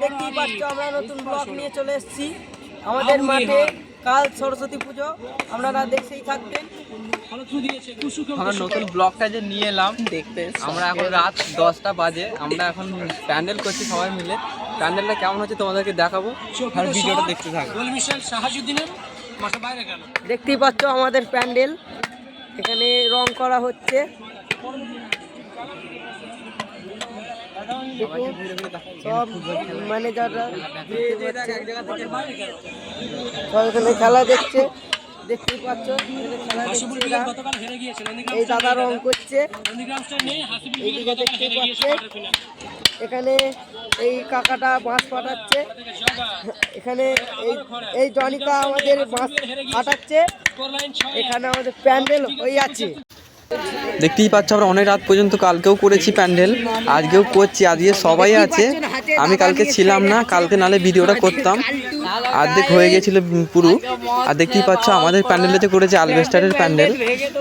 দেখতেই পাচ্ছ আমরা নতুন ব্লগ নিয়ে চলে এসেছি আমাদের মাঠে। কাল সরস্বতী পুজো, আপনারা দেখতেই থাকবেন। আমরা নতুন ব্লগটা যে নিয়ে এলাম দেখতে, আমরা এখন রাত 10টা বাজে, আমরা এখন প্যান্ডেল করছি সবাই মিলে। প্যান্ডেলটা কেমন হচ্ছে তোমাদেরকে দেখাবো, আর ভিডিওটা দেখতে থাকো। দেখতেই পাচ্ছ আমাদের প্যান্ডেল, এখানে রং করা হচ্ছে। সব ম্যানেজাররা সব এখানে খেলা দেখছে, দেখতেই পাচ্ছ খেলা দেখছে। এই দাদা রং করছে, এইদিকে দেখতেই পাচ্ছে। এখানে এই কাকাটা বাঁশ ফাটাচ্ছে, এখানে এই জনিকা আমাদের বাঁশ ফাটাচ্ছে। এখানে আমাদের প্যান্ডেল হয়ে আছে। দেখতেই পাচ্ছ আমরা অনেক রাত পর্যন্ত কালকেও করেছি প্যান্ডেল, আজকেও করছি। আজকে সবাই আছে, আমি কালকে ছিলাম না, কালকে নালে ভিডিওটা করতাম। অর্ধেক হয়ে গেছিলো পুরো। আর দেখতেই পাচ্ছ আমাদের প্যান্ডেলটা করেছে আলবেস্টারের প্যান্ডেল,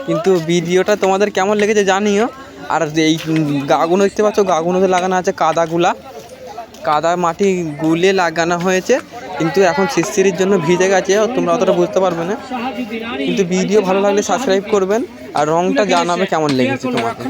কিন্তু ভিডিওটা তোমাদের কেমন লেগেছে জানিও। আর এই গাগুনো দেখতে পাচ্ছ, গাগুনোতে লাগানো আছে কাদা মাটি গুলে লাগানো হয়েছে, কিন্তু এখন শিশিরের জন্য ভিজে গেছে, তোমরা অতটা বুঝতে পারবে না। কিন্তু ভিডিও ভালো লাগলে সাবস্ক্রাইব করবেন, আর রংটা জানাবে কেমন লেগেছে তোমাদের।